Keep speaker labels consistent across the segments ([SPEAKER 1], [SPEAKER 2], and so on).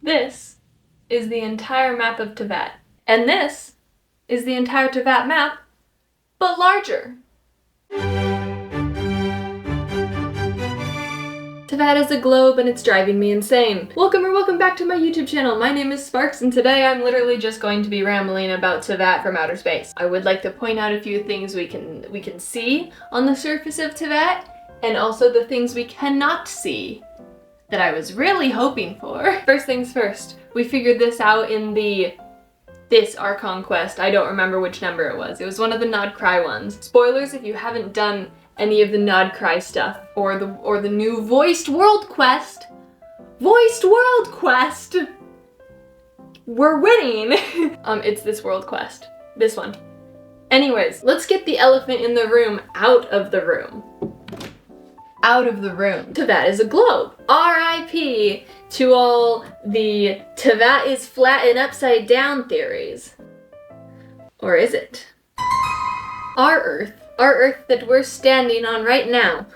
[SPEAKER 1] This is the entire map of Teyvat. And this is the entire Teyvat map, but larger. Teyvat is a globe and it's driving me insane. Welcome back to my YouTube channel. My name is Sparks and today I'm literally just going to be rambling about Teyvat from outer space. I would like to point out a few things we can see on the surface of Teyvat and also the things we cannot see that I was really hoping for. First things first, we figured this out in this Archon quest. I don't remember which number it was. It was one of the Nod Krai ones. Spoilers if you haven't done any of the Nod Krai stuff or the new Voiced World quest. Voiced World quest! We're winning! It's this world quest. This one. Anyways, let's get the elephant in the room out of the room. Out of the room. Teyvat is a globe. R.I.P. to all the Teyvat is flat and upside down theories. Or is it? Our Earth that we're standing on right now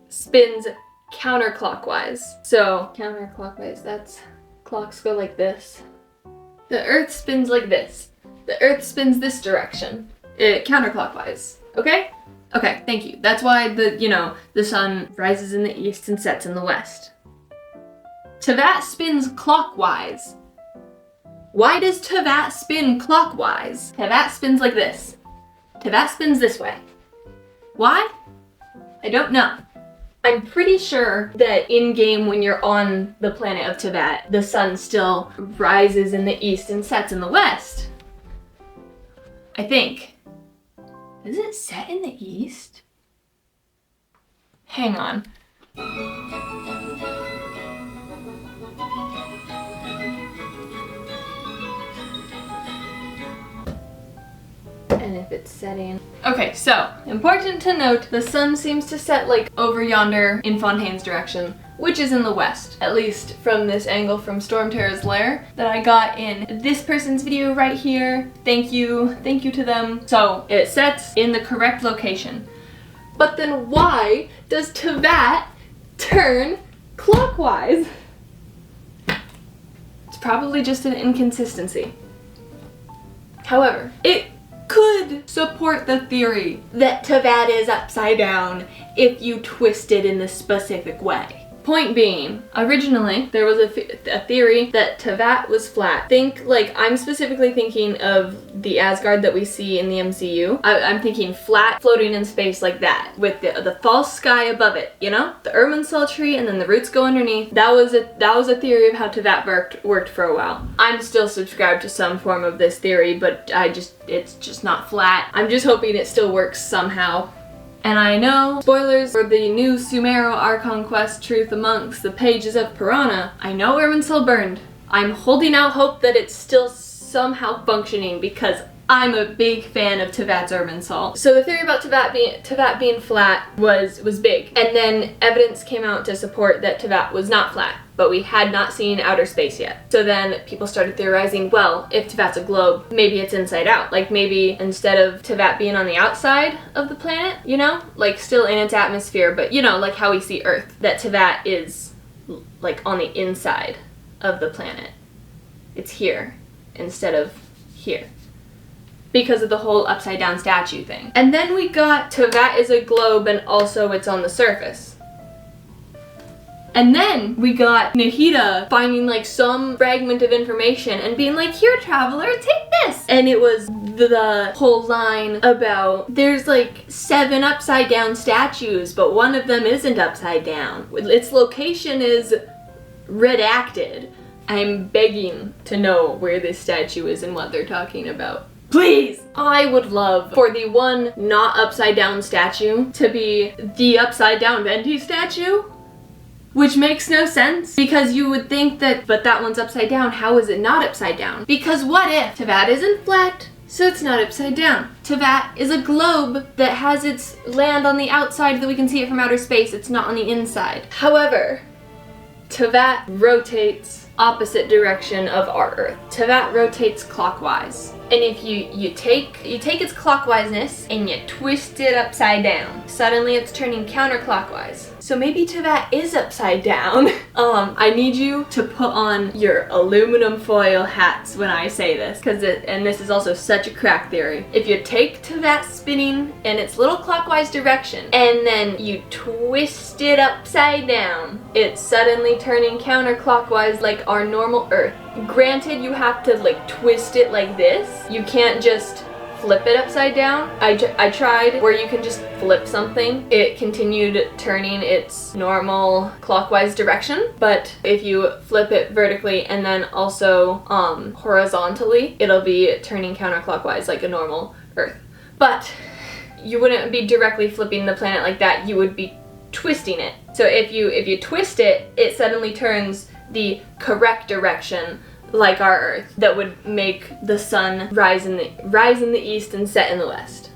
[SPEAKER 1] spins counterclockwise. So, counterclockwise, that's, clocks go like this. The Earth spins like this. The Earth spins this direction. Counterclockwise, okay? Okay, thank you. That's why the sun rises in the east and sets in the west. Teyvat spins clockwise. Why does Teyvat spin clockwise? Teyvat spins like this. Teyvat spins this way. Why? I don't know. I'm pretty sure that in-game when you're on the planet of Teyvat, the sun still rises in the east and sets in the west. I think. Does it set in the east? Hang on. And if it's setting. Okay, so, important to note, the sun seems to set like over yonder in Fontaine's direction, which is in the west, at least from this angle from Stormterror's lair that I got in this person's video right here. Thank you to them. So, it sets in the correct location. But then why does Teyvat turn clockwise? It's probably just an inconsistency. However, it could support the theory that Teyvat is upside down if you twist it in the specific way. Point being, originally there was a theory that Teyvat was flat. Think, like, I'm specifically thinking of the Asgard that we see in the MCU. I'm thinking flat, floating in space like that, with the false sky above it, you know? The Irminsul tree and then the roots go underneath. That was a theory of how Teyvat worked for a while. I'm still subscribed to some form of this theory, but it's just not flat. I'm just hoping it still works somehow. And I know, spoilers for the new Sumero Archon quest Truth Amongst the Pages of Piranha, I know Irminsul burned. I'm holding out hope that it's still somehow functioning because I'm a big fan of Teyvat's Irminsul. So the theory about Teyvat being flat was big. And then evidence came out to support that Teyvat was not flat, but we had not seen outer space yet. So then people started theorizing, well, if Teyvat's a globe, maybe it's inside out. Like maybe instead of Teyvat being on the outside of the planet, you know, like still in its atmosphere, but you know, like how we see Earth, that Teyvat is like on the inside of the planet. It's here instead of here, because of the whole upside down statue thing. And then we got Teyvat is a globe and also it's on the surface. And then we got Nahida finding like some fragment of information and being like, here traveler, take this! And it was the whole line about there's like 7 upside down statues, but one of them isn't upside down. Its location is redacted. I'm begging to know where this statue is and what they're talking about. Please! I would love for the one not upside down statue to be the upside down Venti statue, which makes no sense because you would think that, but that one's upside down, how is it not upside down? Because what if Teyvat isn't flat, so it's not upside down? Teyvat is a globe that has its land on the outside that we can see it from outer space, it's not on the inside. However, Teyvat rotates opposite direction of our Earth. Teyvat rotates clockwise. And if you take its clockwise-ness and you twist it upside down, suddenly it's turning counterclockwise. So maybe Teyvat is upside down. I need you to put on your aluminum foil hats when I say this, and this is also such a crack theory. If you take Teyvat spinning in its little clockwise direction, and then you twist it upside down, it's suddenly turning counterclockwise like our normal Earth. Granted, you have to like twist it like this. You can't just flip it upside down. I tried where you can just flip something. It continued turning its normal clockwise direction, but if you flip it vertically and then also horizontally, it'll be turning counterclockwise like a normal Earth. But you wouldn't be directly flipping the planet like that, you would be twisting it. So if you twist it, it suddenly turns the correct direction like our Earth, that would make the sun rise in the east and set in the west.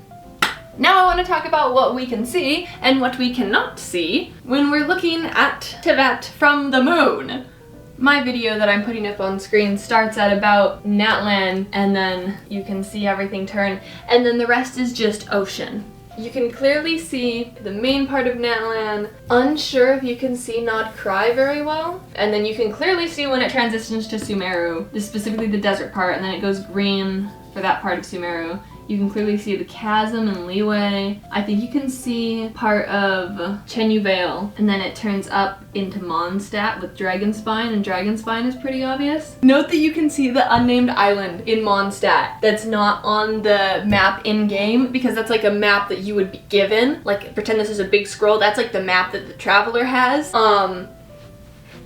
[SPEAKER 1] Now I want to talk about what we can see and what we cannot see when we're looking at Teyvat from the moon. My video that I'm putting up on screen starts at about Natlan, and then you can see everything turn, and then the rest is just ocean. You can clearly see the main part of Natlan. Unsure if you can see Nod Krai very well. And then you can clearly see when it transitions to Sumeru, specifically the desert part, and then it goes green for that part of Sumeru. You can clearly see the chasm and leeway. I think you can see part of Chenyu Vale, and then it turns up into Mondstadt with Dragonspine, and Dragonspine is pretty obvious. Note that you can see the unnamed island in Mondstadt that's not on the map in-game, because that's like a map that you would be given. Like, pretend this is a big scroll, that's like the map that the traveler has.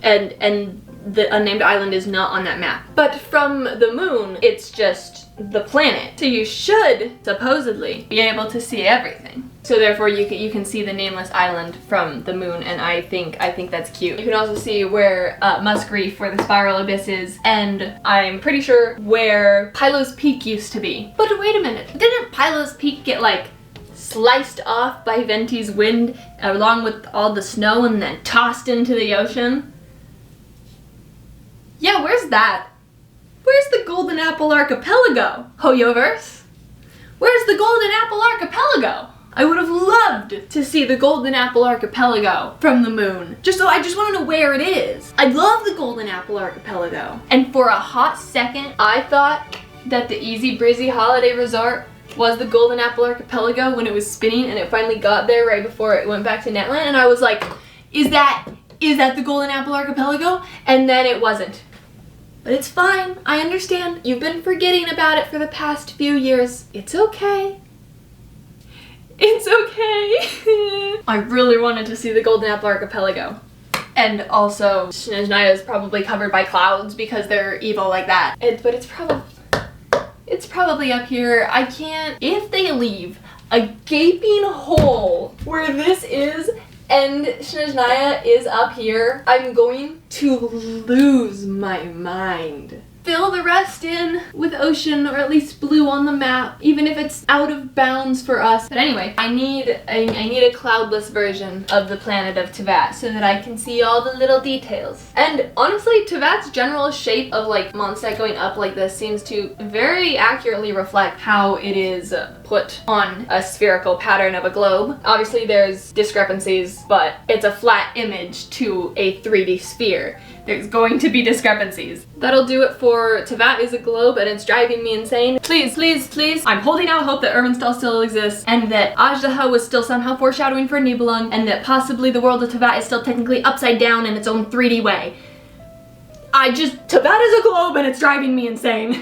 [SPEAKER 1] And the unnamed island is not on that map. But from the moon, it's just the planet. So you should, supposedly, be able to see everything. So therefore you can see the nameless island from the moon, and I think that's cute. You can also see where Muskreef, where the Spiral Abyss is, and I'm pretty sure where Pylo's Peak used to be. But wait a minute, didn't Pylo's Peak get like sliced off by Venti's wind along with all the snow and then tossed into the ocean? Yeah, where's that? Where's the Golden Apple Archipelago? Hoyoverse? Where's the Golden Apple Archipelago? I would have loved to see the Golden Apple Archipelago from the moon. I just want to know where it is. I love the Golden Apple Archipelago. And for a hot second, I thought that the Easy Breezy Holiday Resort was the Golden Apple Archipelago when it was spinning, and it finally got there right before it went back to Natlan, and I was like, is that the Golden Apple Archipelago? And then it wasn't. But it's fine, I understand. You've been forgetting about it for the past few years. It's okay. It's okay. I really wanted to see the Golden Apple Archipelago. And also, Nahida is probably covered by clouds because they're evil like that. But it's probably up here. I can't, if they leave a gaping hole where this is and Nahida is up here, I'm going to lose my mind. Fill the rest in with ocean, or at least blue on the map, even if it's out of bounds for us. But anyway, I need a cloudless version of the planet of Teyvat so that I can see all the little details. And honestly, Teyvat's general shape of like Mondstadt going up like this seems to very accurately reflect how it is put on a spherical pattern of a globe. Obviously there's discrepancies, but it's a flat image to a 3D sphere. There's going to be discrepancies. That'll do it for Teyvat is a globe and it's driving me insane. Please, please, please. I'm holding out hope that Irminstadt still exists, and that Ajdaha was still somehow foreshadowing for Nibelung, and that possibly the world of Teyvat is still technically upside down in its own 3D way. Teyvat is a globe and it's driving me insane.